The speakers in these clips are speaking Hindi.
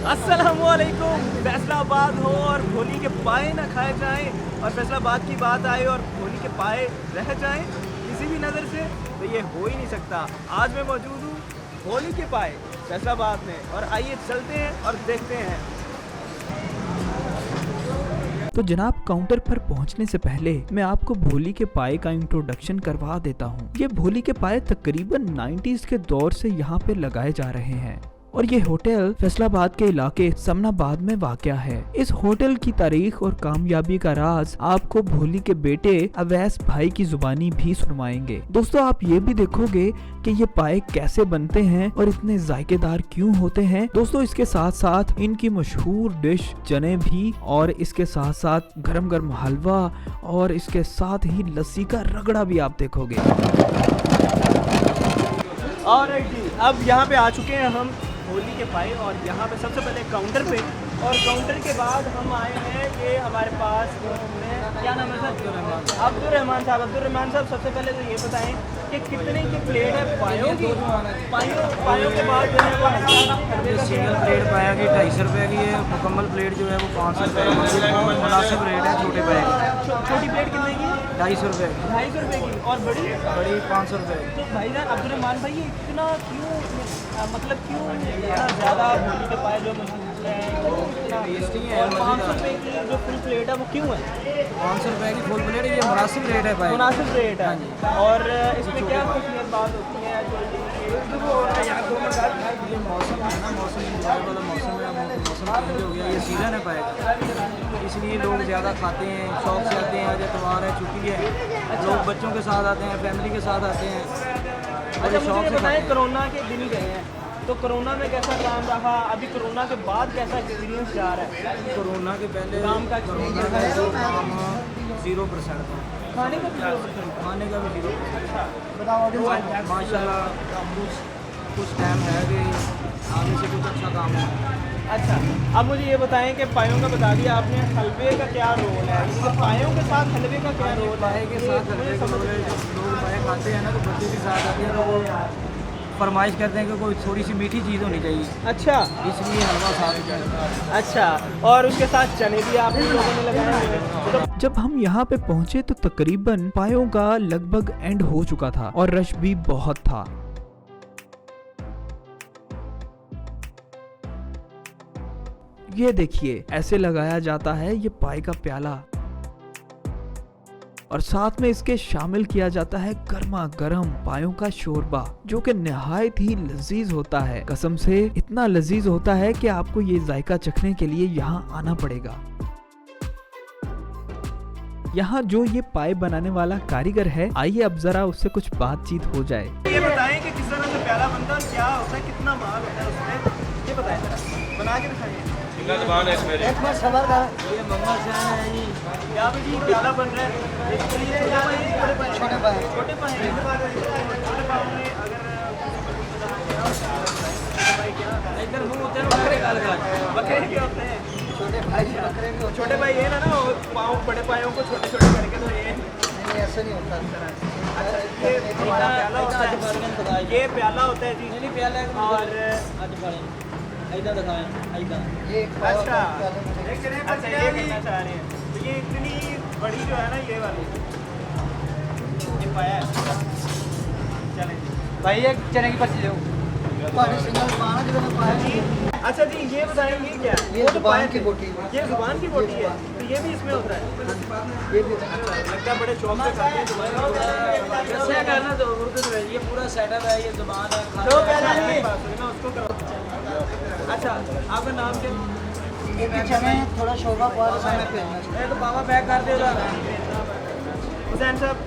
अस्सलामुअलैकुम। फैसलाबाद हो और होली के पाए ना खाए जाएं, और फैसलाबाद की बात आए और होली के पाए रह जाएं किसी भी नज़र से, तो ये हो ही नहीं सकता। आज मैं मौजूद हूँ होली के पाए फैसलाबाद में, और आइए चलते हैं और देखते हैं। तो जनाब, काउंटर पर पहुंचने से पहले मैं आपको भोली के पाए का इंट्रोडक्शन करवा देता हूं। ये भोली के पाए तकरीबन 90s के दौर से यहाँ पे लगाए जा रहे हैं, और ये होटल फैसलाबाद के इलाके समनाबाद में वाक़या है। इस होटल की तारीख और कामयाबी का राज आपको भोली के बेटे अवैस भाई की जुबानी भी सुनवाएंगे। दोस्तों, आप ये भी देखोगे कि ये पाए कैसे बनते हैं और इतने जायकेदार क्यों होते हैं। दोस्तों, इसके साथ साथ इनकी मशहूर डिश चने भी, और इसके साथ साथ गरम गरम हलवा, और इसके साथ ही लस्सी का रगड़ा भी आप देखोगे। और अब यहाँ पे आ चुके हैं हम होली के पाए, और यहाँ पे सबसे पहले काउंटर पे, और काउंटर के बाद हम आए हैं ये हमारे पास क्या नाम है सर? अब्दुल रहमान साहब, सबसे पहले तो ये बताएं कि कितने की प्लेट है पायों की? पायों के बाद जो है वो सिंगल प्लेट पाया की 250 रुपये की है। मुकम्मल प्लेट जो है वो 500 रुपये की मुनासिब रेट है। छोटे पाए छोटी प्लेट कितने की? 250 रुपये की। 250 रुपये की। और बड़ी 500 रुपये की। तो भाईजान अब्दुल रहमान भाई, ये इतना क्यों, मतलब क्यों इतना ज़्यादा होली के पाए जो मशहूर है, टेस्टी है। 500 रुपये की जो फुल प्लेट है वो क्यों है? 500 रुपये की फुल प्लेट, ये मुनासिब रेट है भाई। मुनासिब रेट है। और इसमें क्या खुशियत बात होती है जो ये मौसम है ना, मौसम इंजॉय वाला मौसम है। मौसम चेंज हो गया, ये सीज़न है पाएगा, इसलिए लोग ज़्यादा खाते हैं, शौक से आते हैं। आज इतवार है, छुट्टी है, लोग बच्चों के साथ आते हैं, फैमिली के साथ आते हैं। अच्छा, मुझे ये बताएं, कोरोना के दिन गए हैं, तो कोरोना में कैसा काम रहा? अभी कोरोना के बाद कैसा एक्सपीरियंस जा रहा है? कोरोना के पहले काम का कोरोना का जो काम 0% था, खाने का भी 0%? खाने का भी 0%। माशाल्लाह कुछ टाइम है कि आगे से कुछ अच्छा काम है। अच्छा, अब मुझे ये बताएं कि पायों का बता दिया आपने, हलवे का क्या रोल है? तो पायों के साथ हलवे का क्या रोल है? पाए के साथ हलवे का रोल है। लोग पाए खाते हैं ना, तो बच्चे के साथ आते हैं तो वो फरमाइश करते हैं कि कोई थोड़ी सी मीठी चीज़ होनी चाहिए, अच्छा, इसलिए हलवा साथ ही चाहिए। अच्छा, और उसके साथ चने भी आप लोगों ने लगाए हैं। तो जब हम यहाँ पे पहुँचे तो तकरीबन पायों का लगभग एंड हो चुका था, और रश भी बहुत था। ये देखिए, ऐसे लगाया जाता है ये पाए का प्याला, और साथ में इसके शामिल किया जाता है गर्मा गर्म पायों का शोरबा, जो कि निहायत ही लजीज होता है। कसम से इतना लजीज होता है कि आपको ये जायका चखने के लिए यहाँ आना पड़ेगा। यहाँ जो ये पाए बनाने वाला कारीगर है, आइए अब जरा उससे कुछ बातचीत हो जाए। ये बताएं कि किस तरह से प्याला बनता है और क्या होता है, कितना माल होता है उसमें, ये बताएं जरा, बना के दिखाइए। जबान है मेरी। एक बार सबर का ये मंगल से है जी। क्या भाई जी प्याला बन रहा है? छोटे पाए छोटे पाए में अगर इधर मुंह उधर बकरे का लगा। बकरे क्या होते हैं? छोटे भाई बकरे के छोटे भाई ये ना पाँव, बड़े पायों को छोटे छोटे करके, तो ये नहीं ऐसा नहीं होता। अच्छा, ये हमारा प्याला होता है, ये प्याला होता है जी। नहीं प्याला और आज बड़े इधर दिखाएं इधर। ये अच्छा, अच्छा ये करना चाह रहे हैं, तो ये इतनी बड़ी जो है ना, ये वाली ये पाया है। चलें भाई एक चने की पर्ची दो। सिंगल पाना जो मैं पाया जी। अच्छा जी, ये बताएं ये क्या है? ये जुबान की बोटी। ये जुबान की बोटी है, तो ये भी इसमें होता है? ये भी लगता है बड़े शौक से खाते हैं जुबान। कैसे करना तो उर्दू में ये पूरा सेटअप है, ये जुबान है। तो पहले उसको करो। अच्छा, आपका नाम क्या? एक चने थोड़ा शोभा पार समय पे है तो बाबा पैक कर दे। हुसैन साहब,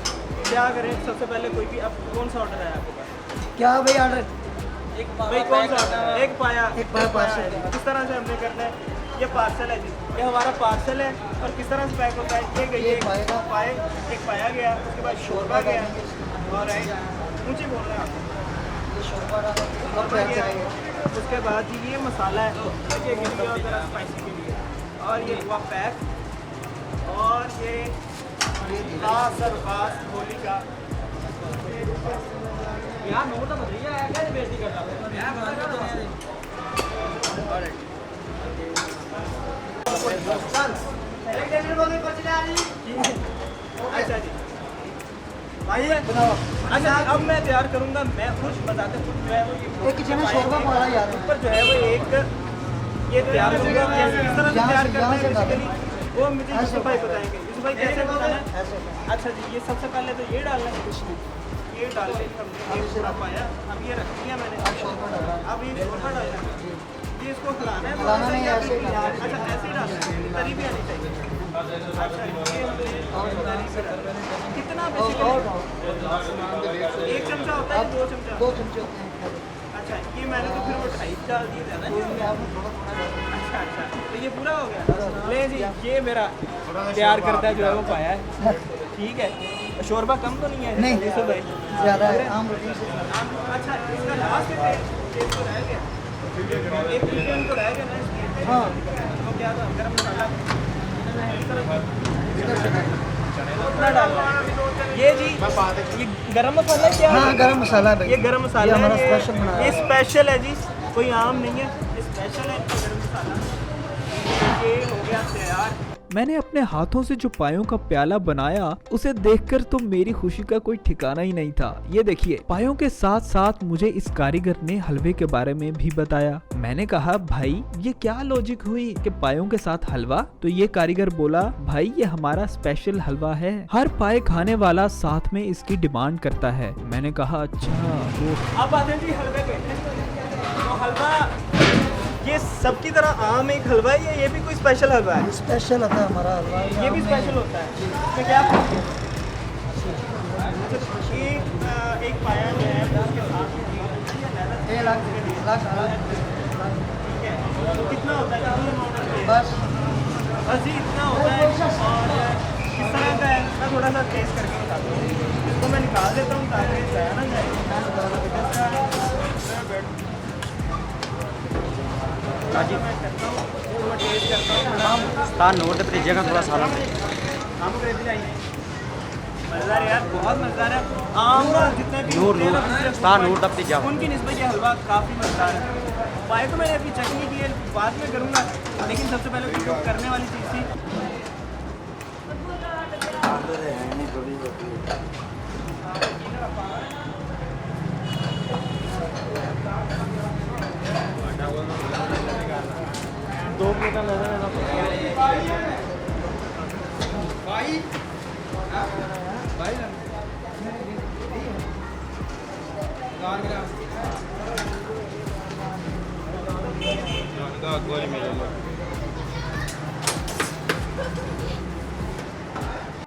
क्या करें सबसे पहले? कोई भी, अब कौन सा ऑर्डर है आपके पास? क्या भाई ऑर्डर? एक भाई कौन सा ऑर्डर? एक पाया पार्सल। किस तरह से हमने करना है? ये पार्सल है जी, ये हमारा पार्सल है। और किस तरह से पैक होता है? ये गई एक पाए, एक पाया गया, उसके बाद शोरबा गया, और ऊँची बोल रहे हैं आप। उसके बाद जी ये मसाला है, ये के लिए और ज़रा स्पाइसी के लिए, और ये हुआ पैक, और ये खास और खास होली का। यार नोट तो बताइए, क्या बेइज्जती कर रहा है? अच्छा जी भाई अच्छा अब मैं तैयार करूंगा, मैं खुद बताते खुद जो है वो एक किचन में शोरबा पड़ा यार ऊपर जो है वो एक ये तैयार करूंगा, कैसे किस तरह से तैयार करना है बेसिकली वो मुझे यूसुफ भाई बताएंगे। यूसुफ भाई कैसे बताना है? अच्छा जी ये सबसे पहले तो ये डालना है, ये डाल के हमने एक थोड़ा पाया, अब ये रख दिया मैंने, अब ये शोरबा डालना है, ये इसको खिलाना है, खिलाना नहीं ऐसे ही डालना है। अच्छा ऐसे ही डालना है, तरी भी आनी चाहिए। अच्छा ये हमने कितना बेसिकली एक चमचा होता है, 2 चमचा? 2 चमचे होते हैं। अच्छा ये मैंने तो फिर वो 2.5 डाल दिए थे ना। अच्छा अच्छा तो ये पूरा हो गया। ले जी ये मेरा तैयार करता है जो है वो पाया है, ठीक है। शोरबा कम तो नहीं है? नहीं यूसुफ भाई ज़्यादा है, आम रोटी से। अच्छा इसका लास्ट टेस्ट तो रह गया, एक इंग्रेडिएंट तो रह गया ना इसमें। हाँ वो क्या था? गरम मसाला कितना डालना है? ये जी ये गरम मसाला क्या है? हाँ गरम मसाला है भाई। ये गरम मसाला ये हमारा है, स्पेशल बनाया ये है। स्पेशल है जी, कोई आम नहीं है, ये स्पेशल है गरम मसाला। ये हो गया तैयार। मैंने अपने हाथों से जो पायों का प्याला बनाया उसे देखकर तो मेरी खुशी का कोई ठिकाना ही नहीं था। ये देखिए पायों के साथ साथ मुझे इस कारीगर ने हलवे के बारे में भी बताया। मैंने कहा भाई ये क्या लॉजिक हुई कि पायों के साथ हलवा? तो ये कारीगर बोला भाई ये हमारा स्पेशल हलवा है, हर पाए खाने वाला साथ में इसकी डिमांड करता है। मैंने कहा अच्छा वो अब आते हैं जी हलवे पे। तो हलवा ये सबकी तरह आम एक हलवा है, ये भी कोई स्पेशल हलवा है? स्पेशल होता है हमारा हलवा। ये भी स्पेशल होता है, इसमें क्या फर्क है? एक पाया जो है उसके साथ में ये लाख ठीक है, तो कितना होता है? कितना अमाउंट है? बस बस जी इतना होता है। और किस तरह का है मैं थोड़ा सा टेस्ट करके बताता हूँ, इसको मैं निकाल देता हूँ ताकि जाया ना जाए। जी मैं करता हूँ, थोड़ा टेस्ट करता हूँ। नोट जगह थोड़ा सारा आम खरीद लाइए, मज़ेदार है यार, बहुत मज़ेदार है। आम जितने भी नूर होते हैं ना, नूर दूसरे स्टार नूर तब जा उनकी निस्बत ये हलवा काफ़ी मज़ेदार है। पाए तो मैंने अभी चेक नहीं किए, बाद में करूँगा, लेकिन सबसे पहले तो कुक करने वाली चीज़ थी। दो मिनट का नजर आना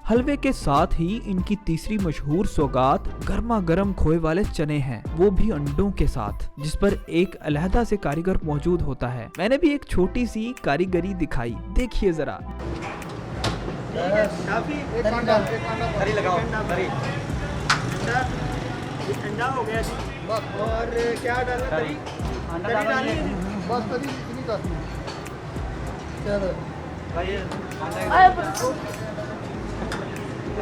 हलवे के साथ ही इनकी तीसरी मशहूर सौगात गर्मा गर्म खोए वाले चने हैं, वो भी अंडों के साथ, जिस पर एक अलहदा से कारीगर मौजूद होता है। मैंने भी एक छोटी सी कारीगरी दिखाई, देखिए जरा। काफ़ी हरी लगाओ हरी ठंडा हो गया जी। और क्या डालना? तरी तरी डालनी है जी। बस तभी इतनी करनी है। चलो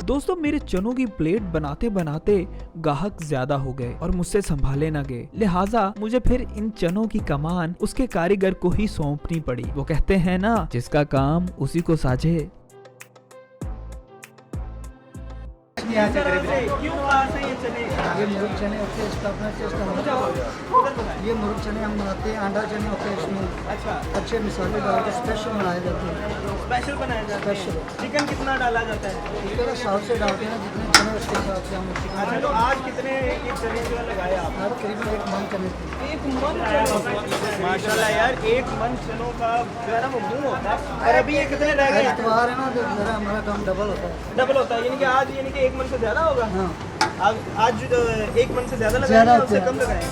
दोस्तों मेरे चनों की प्लेट बनाते बनाते गाहक ज्यादा हो गए और मुझसे संभाले न गए, लिहाजा मुझे फिर इन चनों की कमान उसके कारीगर को ही सौंपनी पड़ी। वो कहते हैं ना, जिसका काम उसी को साझे। क्यों खास है ये चने? ये मुर्ग चने होते हैं, इसका अपना टेस्ट होता है। ये मुर्ग चने हम बनाते हैं, अंडा चने होते हैं, इसमें अच्छा अच्छे मसाले डाल के स्पेशल बनाए जाते हैं। स्पेशल बनाया जाता है। स्पेशल। चिकन कितना डाला जाता है? इसके हिसाब से डालते हैं, जितने चने उसके हिसाब से हम चिकन। अच्छा तो आज कितने एक चने जो लगाए आप? हर करीब 1 मन चने थे। एक मन चनों, माशाल्लाह यार, एक मन चनों का जो है ना वो मुंह होता है। और अभी ये कितने रह गए? इतवार है ना, तो जरा हमारा काम डबल होता है। डबल होता है, यानी कि आज यानी कि 1 मन से ज़्यादा होगा। हाँ आज 1 मन से ज़्यादा लगाएंगे ज़्यादा या उससे होते कम लगाएंगे?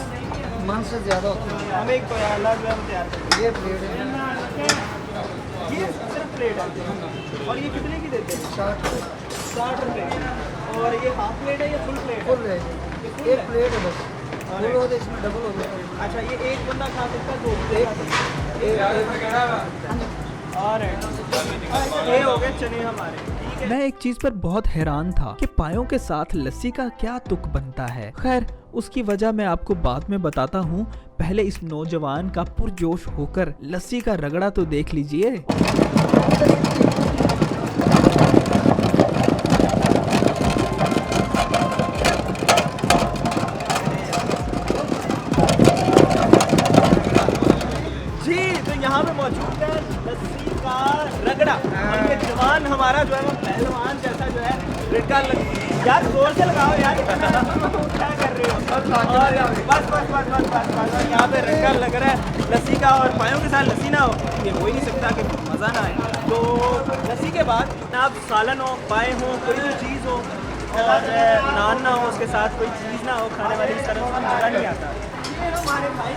मन से ज़्यादा होता है। हम एक प्याला जो है हम तैयार करेंगे। ये प्लेट है ये सिर्फ प्लेट है और ये कितने की देते हैं? 60 रुपये। और ये हाफ प्लेट है या फुल प्लेट? फुल रहेगी, एक प्लेट है बस। फुल हो तो इसमें डबल हो जाता है। अच्छा ये एक बंदा खा सकता है, 2 प्लेट? और ये हो गए चने हमारे, ठीक है। मैं एक चीज पर बहुत हैरान था कि पायों के साथ लस्सी का क्या तुक बनता है। खैर उसकी वजह मैं आपको बाद में बताता हूँ, पहले इस नौजवान का पुरजोश होकर लस्सी का रगड़ा तो देख लीजिए। जी तो यहाँ पे मौजूद है लस्सी का रगड़ा और ये जवान हमारा जो है वो पहलवान जैसा जो है रिटका यार जोर से लगाओ यार क्या कर रहे हो और बस यहाँ पे रिटका लग रहा है लस्सी का और पायों के साथ लस्सी ना हो ये हो ही नहीं सकता कि मज़ा ना आए। तो लस्सी के बाद आप सालन हो पाए हो कोई भी चीज़ हो और नान ना हो उसके साथ कोई चीज़ ना हो खाने वाली इस तरह से मज़ा नहीं आता। ये हमारे भाई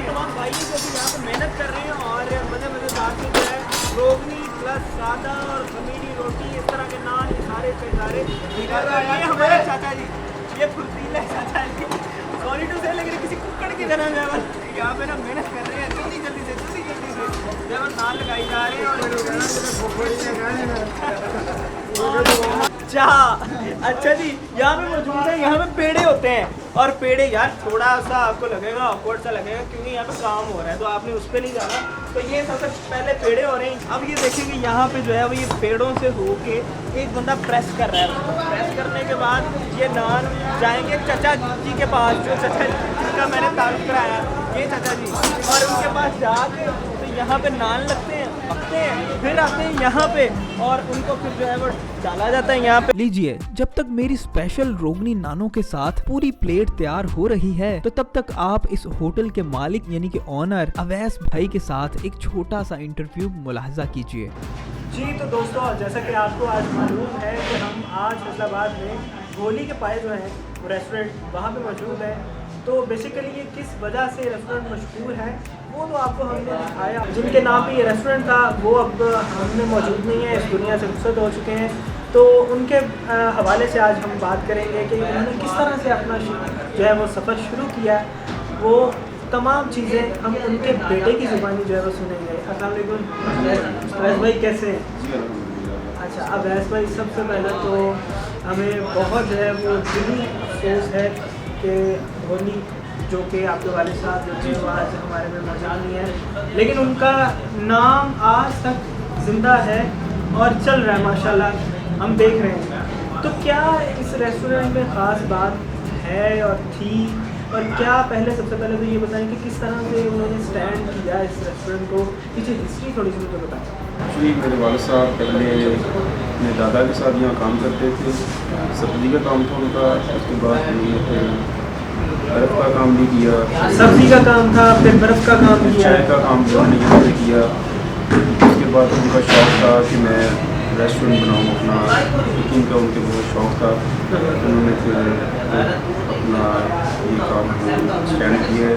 तमाम भाई जो कि यहाँ पे मेहनत कर रहे हैं और मज़ेदार से जो है रोगनी प्लस सादा और खमीरी रोटी इस तरह के नान ये सारे ये हमारे चाचा जी ये फुर्तीले चाचा जी सॉरी टू से लेकिन किसी कुक्कड़ की तरह जो है यहाँ पे ना मेहनत कर रहे हैं जल्दी से जो है नान लगाई जा रहे हैं और अच्छा जी यहाँ पे मौजूद है यहाँ पे पेड़े होते हैं और पेड़े यार थोड़ा सा आपको लगेगा ऑकवर्ड सा लगेगा क्योंकि यहाँ पे काम हो रहा है तो आपने उस पर नहीं जाना। तो ये सबसे पहले पेड़े हो रहे हैं। अब ये देखेंगे यहाँ पे जो है वो ये पेड़ों से होके एक बंदा प्रेस कर रहा है। प्रेस करने के बाद ये नान जाएंगे चाचा जी के पास जो चाचा जिनका मैंने तारुफ कराया ये चाचा जी और उनके पास जाके तो यहाँ पे नान लगते हैं पकते हैं फिर आते हैं यहाँ पे और उनको फिर जो है वो डाला जाता है यहाँ पे। लीजिए जब तक मेरी स्पेशल रोगनी नानों के साथ पूरी प्लेट तैयार हो रही है तो तब तक आप इस होटल के मालिक यानी कि ओनर अवैस भाई के साथ एक छोटा सा इंटरव्यू मुलाहजा कीजिए। जी तो दोस्तों जैसा कि आपको आज मालूम है कि हम आज फैसलाबाद में गोली के पाए जो हैं वो रेस्टोरेंट वहाँ पे मौजूद है। तो बेसिकली ये किस वजह से रेस्टोरेंट मशहूर है वो तो आपको हमने दिखाया। जिनके नाम पे ये रेस्टोरेंट था वो अब हमने मौजूद नहीं है, इस दुनिया से रुखसत हो चुके हैं। तो उनके हवाले से आज हम बात करेंगे कि उन्होंने किस तरह से अपना जो है वो सफ़र शुरू किया। वो तमाम चीज़ें हम उनके बेटे की ज़ुबानी जो है वो सुनेंगे। अस्सलाम वालेकुम अवैस भाई कैसे हैं? अच्छा अवैस भाई सबसे पहले तो हमें बहुत जो है वो दिली अफसोस है कि होली जो कि आपके वाले साहब जो थे वो आज हमारे में मौजूद नहीं है लेकिन उनका नाम आज तक ज़िंदा है और चल रहा है माशाल्लाह हम देख रहे हैं। तो क्या इस रेस्टोरेंट में ख़ास बात है और थी और क्या पहले सबसे पहले तो ये बताएं कि किस तरह से उन्होंने स्टैंड किया इस रेस्टोरेंट को, पीछे हिस्ट्री थोड़ी सी मुझे बताएं। एक्चुअली मेरे वाले साहब पहले अपने दादा के साथ यहाँ काम करते थे, सब्ज़ी का काम था उनका। उसके बाद उन्होंने फिर बर्फ़ का काम भी किया, सब्ज़ी का काम था, फिर बर्फ़ का काम किया, चाय का काम भी उन्होंने यहाँ पे किया। उसके बाद उनका शौक़ था कि मैं रेस्टोरेंट बनाऊँ अपना, कुकिंग का उनके बहुत शौक़ था। उन्होंने फिर अपना ये काम स्टैंड किया है।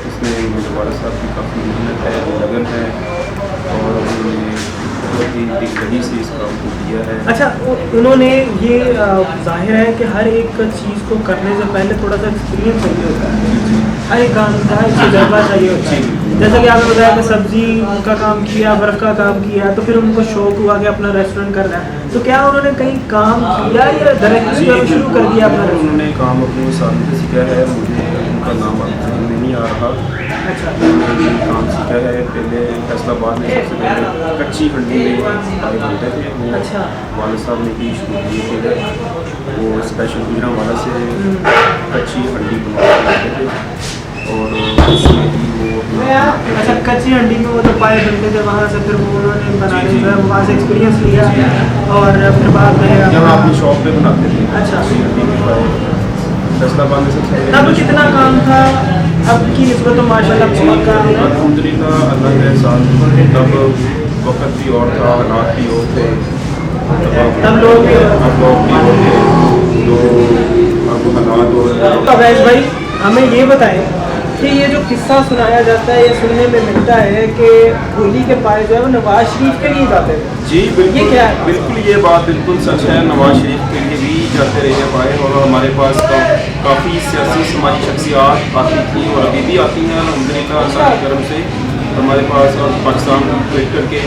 इसमें मेरे वाले साहब की काफ़ी मेहनत है, लगन है और उन्होंने बहुत ही दिलजमी से इस काम को किया है। अच्छा उन्होंने ये जाहिर है कि हर एक चीज़ को करने से पहले थोड़ा सा एक्सपीरियंस चाहिए होता है, हर एक काम का एक तजर्बा चाहिए होता है। जैसा कि आपने बताया कि सब्ज़ी का काम किया, बर्फ़ का काम किया, तो फिर उनको शौक़ हुआ कि अपना रेस्टोरेंट करना है। तो क्या उन्होंने कहीं काम किया या डायरेक्टली शुरू कर दिया अपना रेस्टोरेंट? उन्होंने काम अपने साथ से सीखा है, मुझे उनका नाम अब नहीं आ रहा। अच्छा काम सीखा है। पहले फैसलाबाद में सबसे पहले कच्ची हंडी में पाए बनते थे, वो अच्छा। वाले साहब ने भी शुरू किए थे। वो स्पेशल गुजरांवाला से कच्ची हंडी बनवाते थे और उसमें भी वो अच्छा कच्ची हंडी में वो तो पाए बनते थे, वहाँ से फिर वो उन्होंने बनाने जो है वहाँ से एक्सपीरियंस लिया और फिर बाद में जब अपनी शॉप पे बनाते थे। अच्छा। कच्ची हंडी में पाए फैसलाबाद में सबसे तब कितना काम था, अब की निस्बत तो माशाल्लाह बहुत काम है। अल्हम्दुलिल्लाह अल्लाह के साथ तब वक्त भी और था, हालात भी और थे, तब लोग अब लोग भी और थे, तो अब हालात और अवैस भाई हमें ये बताएं कि ये जो किस्सा सुनाया जाता है या सुनने में मिलता है कि होली के पाए जो है वो नवाज शरीफ के लिए जाते थे। जी बिल्कुल, ये क्या है? बिल्कुल ये बात बिल्कुल सच है। नवाज शरीफ के लिए भी जाते रहे पाए और हमारे पास काफ़ी सियासी समाजी शख्सियात आती थी और अभी भी आती हैं अल्हम्दुलिल्लाह अल्लाह की करम से। हमारे पास और पाकिस्तान क्रिकेट के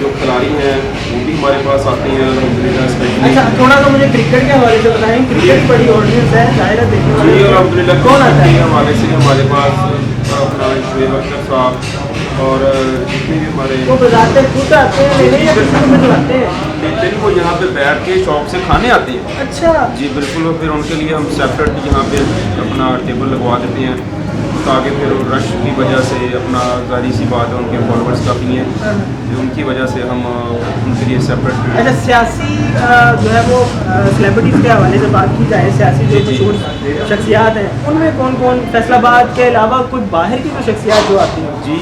जो खिलाड़ी हैं वो भी हमारे पास आते हैं अल्हम्दुलिल्लाह स्पेशली। अच्छा थोड़ा सा मुझे क्रिकेट के हवाले से बताएं, क्रिकेट बड़ी ऑडियंस है जाहिर है देखने जी वाले। अल्हम्दुलिल्लाह कौन आता है? हमारे से हमारे पास अपना शुएब अख्तर साहब और जितने भी हमारे वो बताते हैं खुद आते हैं लेने या किसी को भिजवाते हैं? लेते हैं वो यहाँ पे बैठ के शॉप से खाने आते हैं। अच्छा। जी बिल्कुल, और फिर उनके लिए हम सेपरेट यहाँ पे अपना टेबल लगवा देते हैं ताकि फिर रश की वजह से अपना जारी सी बात है उनके फॉलोअर्स काफ़ी हैं, जो उनकी वजह से हम उनके लिए सेपरेट। अच्छा, सियासी जो है वो सेलिब्रिटीज़ के हवाले से बात की जाए, सियासी जो मशहूर शख्सियात हैं उनमें कौन कौन फैसलाबाद के अलावा कोई बाहर की जो शख्सियात जो आती हैं? जी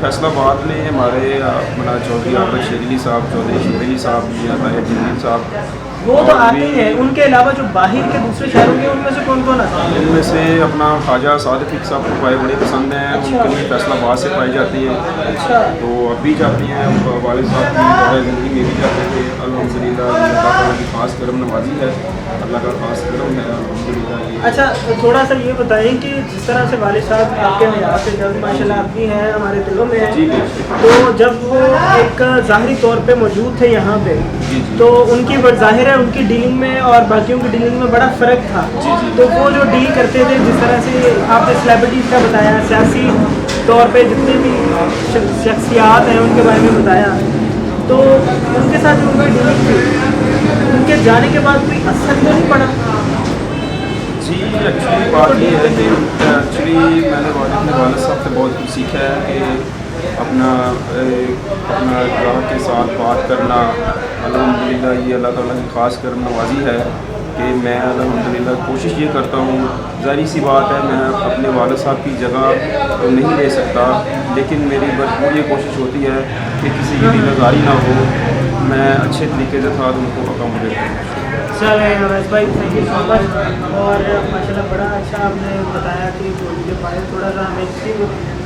फैसलाबाद में हमारे अपना चौधरी आबिद शेरली साहब, चौधरी शेरली साहब, ताहिर जलील साहब, वो तो आते हैं, उनके अलावा जो बाहर के दूसरे शहरों के उनमें से कौन कौन आता है? इनमें से अपना ख्वाजा सादिक साहब को पाए बड़े पसंद हैं। अच्छा। उनके लिए फैसलाबाद से पाई जाती हैं। अच्छा। तो अब भी जाती हैं, वालिद साहब की दौरे ज़िंदगी में भी जाते थे। अल्हम्दुलिल्लाह अल्लाह ताला की खास करम नवाजी है, अल्लाह का खास करम है अल्हम्दुलिल्लाह। अच्छा, तो थोड़ा सा ये बताएं कि जिस तरह से वालिद साहब आपके यहाँ पे जब माशाल्लाह आप भी हैं, हमारे दिलों में जी हैं, बिल्कुल। तो जब वो एक ज़ाहरी तौर पे मौजूद थे यहाँ पे, जी, जी। तो उनकी ज़ाहिर है उनकी डीलिंग में और बाकियों की डीलिंग में बड़ा फ़र्क था। जी, जी। तो वो जो डील करते थे, जिस तरह से आपने सेलिब्रिटीज़ का बताया, सियासी तौर पे जितने भी शख्सियात हैं उनके बारे में बताया, तो उनके साथ जो उनकी डीलिंग थी, उनके जाने के बाद कोई असर तो नहीं पड़ा? जी एक्चुअली बात ये है कि एक्चुअली मैंने अपने वालिद साहब से बहुत कुछ सीखा है कि अपना ग्राहक के साथ बात करना। अल्हम्दुलिल्लाह ये अल्लाह ताला की ख़ास करम नवाजी है कि मैं अल्हम्दुलिल्लाह कोशिश ये करता हूँ, ज़ाहिर सी बात है मैं अपने वालिद साहब की जगह तो नहीं ले सकता, लेकिन मेरी भरपूर ये कोशिश होती है कि किसी की दिलआज़ारी ना हो, मैं अच्छे तरीके से साथ उनको अकोमोडेट करूँ। चले अवैस भाई, थैंक यू सो मच। और माशाल्लाह बड़ा अच्छा आपने बताया कि होली के पाए थोड़ा सा हमें हिस्ट्री,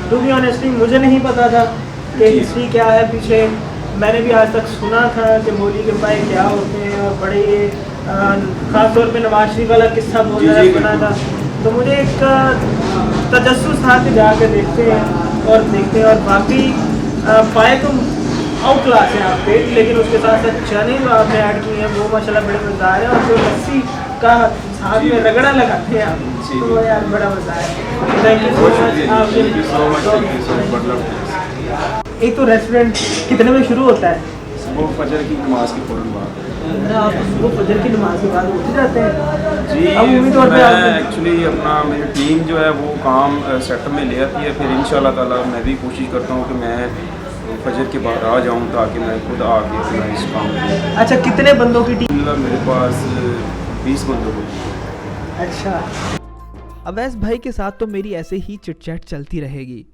टू बी ऑनेस्टली मुझे नहीं पता था कि जी। हिस्ट्री क्या है पीछे। मैंने भी आज तक सुना था कि होली के पाए क्या होते हैं, और बड़े ये ख़ास तौर पे नवाज शरीफ वाला किस्सा बहुत जी, ज़्यादा जी, सुना था। बिल्कुल। तो मुझे एक तजस्सुस था कि जाके देखते हैं और बाकी पाए तो आउट क्लास है आप पे, लेकिन उसके साथ साथ चने जो आपने ऐड किए हैं वो माशाल्लाह बड़े मज़ेदार हैं, और जो लस्सी का साथ में रगड़ा लगाते हैं आप, जी। तो यार बड़ा मज़ा है। Thank you so much. Thank you so much, thank you so much. एक तो रेस्टोरेंट कितने बजे शुरू होता है? सुबह फजर की नमाज के फ़ौरन बाद। आप सुबह फजर की नमाज के बाद उठ जाते हैं? जी अब उम्मीद तौर पे मैं आप एक्चुअली अपना मेरी टीम जो है वो काम सेक्टर में ले आती है, फिर इंशाल्लाह ताला मैं भी कोशिश करता हूँ कि मैं फजर के बाद आ जाऊँ ताकि मैं खुद आके अपना इस काम को। अच्छा, कितने बंदों की टीम? मेरे पास 20 बंदों को। अच्छा। अवैस भाई के साथ तो मेरी ऐसे ही चिटचैट चलती रहेगी।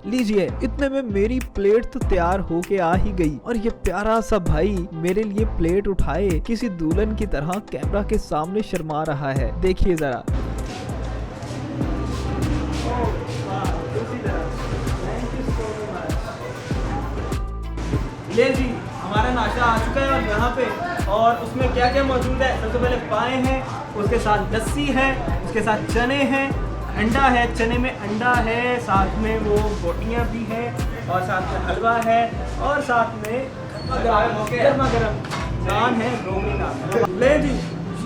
लीजिए, इतने में मेरी प्लेट तो तैयार होके आ ही गई, और ये प्यारा सा भाई मेरे लिए प्लेट उठाए किसी दुल्हन की तरह कैमरा के सामने शर्मा रहा है। देखिए जरा। ले जी, हमारा नाश्ता आ चुका है और यहाँ पे, और उसमें क्या क्या मौजूद है? सबसे पहले पाए हैं, उसके साथ लस्सी है, उसके साथ चने हैं, अंडा है, चने में अंडा है, साथ में वो बोटियाँ भी हैं, और साथ में हलवा है, और साथ में गर्मा गर्म नान है, रोमी नान है। ले जी,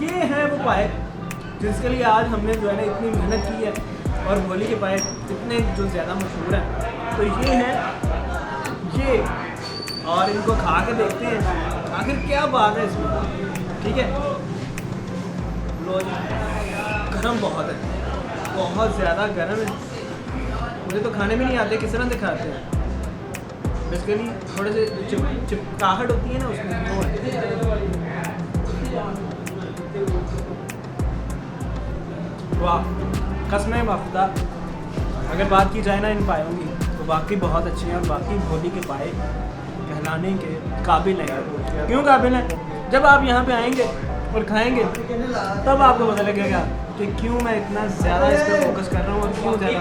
ये है वो पाए जिसके लिए आज हमने जो है ना इतनी मेहनत की है, और होली के पाए इतने जो ज़्यादा मशहूर हैं, तो ये है ये, और इनको खा के देखते हैं आखिर क्या बात है इसमें। ठीक है, लो जी, गरम बहुत है, बहुत ज़्यादा गर्म है, मुझे तो खाने में नहीं आते, किस तरह से खाते हैं। बेसिकली थोड़े से चिपकाहट होती है ना उसमें, वो है। वाह, कसमें वाफदा, अगर बात की जाए ना इन पायों की, तो वाकई बहुत अच्छे हैं, और बाकी होली के पाए कहलाने के काबिल हैं। क्यों काबिल हैं? जब आप यहाँ पे आएंगे और खाएंगे तब आपको पता लगेगा कि क्यों मैं इतना ज़्यादा इस पर फोकस कर रहा हूँ, और क्यों ज़्यादा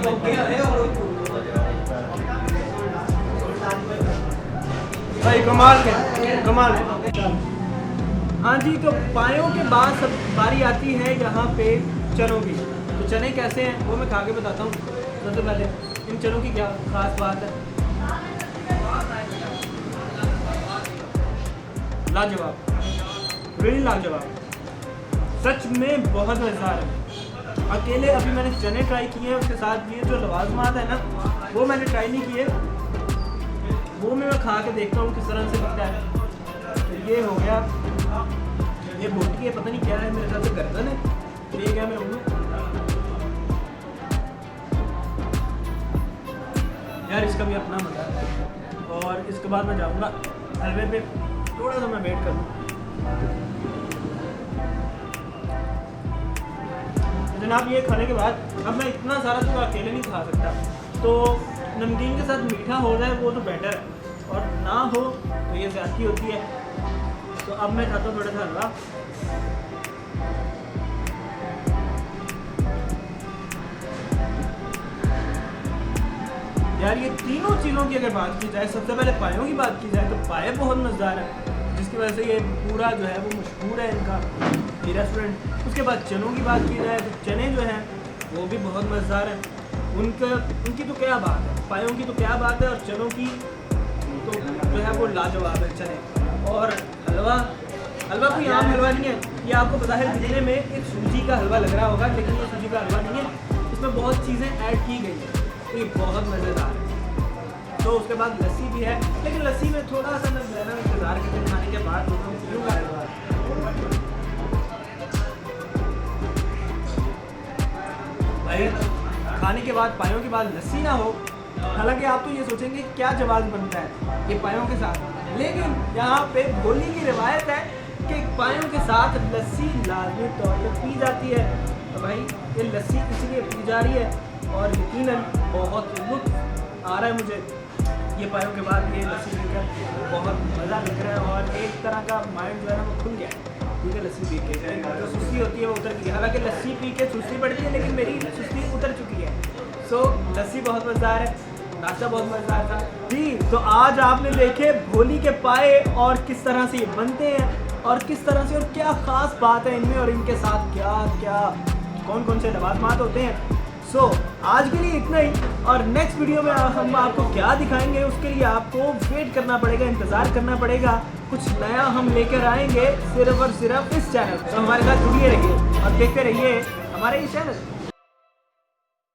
मैं भाई कमाल के कमाल के। हाँ जी, तो पायों के बाद सब बारी आती है यहाँ पे चनों की। तो चने कैसे हैं वो मैं खा के बताता हूँ। सबसे पहले इन चनों की क्या खास बात है, लाजवाब, रियली लाजवाब, सच में बहुत मज़ेदार है। अकेले अभी मैंने चने ट्राई किए हैं, उसके साथ ये जो लवाजमात है ना वो मैंने ट्राई नहीं किए, वो मैं खा के देखता हूँ किस तरह से बनता है। तो ये हो गया, ये बोटी है, पता नहीं क्या है, मेरे ख्याल से गर्दन है। तो ये क्या मैं बोलूँ यार, इसका भी अपना मज़ा है। और इसके बाद मैं जाऊँगा हलवे पे, थोड़ा सा मैं वेट करूँ। जनाब ये खाने के बाद अब मैं इतना सारा तो अकेले नहीं खा सकता, तो नमकीन के साथ मीठा हो जाए वो तो बेटर है, और ना हो तो ये ज़्यादती होती है। तो अब मैं खाता हूँ थोड़ा सा हलवा। यार ये तीनों चीज़ों की अगर बात की जाए, सबसे पहले पायों की बात की जाए तो पाए बहुत मज़ेदार है, जिसकी वजह से ये पूरा जो है वो मशहूर है इनका ये रेस्टोरेंट। उसके बाद चनों की बात की जाए तो चने जो हैं वो भी बहुत मज़ेदार हैं, उनकी तो क्या बात है, पायों की तो क्या बात है, और चनों की तो जो है वो लाजवाब है चने। और हलवा कोई आम हलवा नहीं है, ये आपको पता है दिखने में एक सूजी का हलवा लग रहा होगा, लेकिन ये सूजी का हलवा नहीं है, इसमें बहुत चीज़ें ऐड की गई हैं, तो ये बहुत मज़ेदार है। तो उसके बाद लस्सी भी है, लेकिन लस्सी में थोड़ा सा मैं इंतज़ार करके खाने के बाद पीऊँगा। भाई खाने के बाद पायों के बाद लस्सी ना हो, हालांकि आप तो ये सोचेंगे क्या जवाब बनता है ये पायों के साथ, लेकिन यहाँ पे भोली की रिवायत है कि पायों के साथ लस्सी लाजमी तौर पर पी जाती है। तो भाई ये लस्सी इसलिए पी जा रही है, और यकीनन बहुत लुत्फ आ रहा है मुझे ये पायों के बाद ये लस्सी पीकर, बहुत मज़ा लग रहा है, और एक तरह का माइंड जो है ना वो खुल गया क्योंकि लस्सी पी के जो सुस्ती होती है वो उतर गई। हालांकि लस्सी पी के सुस्ती पड़ती है, लेकिन मेरी सुस्ती उतर चुकी है। सो लस्सी बहुत मज़ेदार है, नाश्ता बहुत मज़ेदार था जी। तो आज आपने देखे भोली के पाए और किस तरह से ये बनते हैं, और किस तरह से और क्या ख़ास बात है इनमें, और इनके साथ क्या क्या कौन कौन से लवाजमात होते हैं। सो आज के लिए इतना ही, और नेक्स्ट वीडियो में हम आपको क्या दिखाएंगे उसके लिए आपको वेट करना पड़ेगा, इंतज़ार करना पड़ेगा। कुछ नया हम लेकर आएंगे सिर्फ और सिर्फ इस चैनल, तो हमारे साथ जुड़िए रहिए और देखते रहिए हमारे इस चैनल।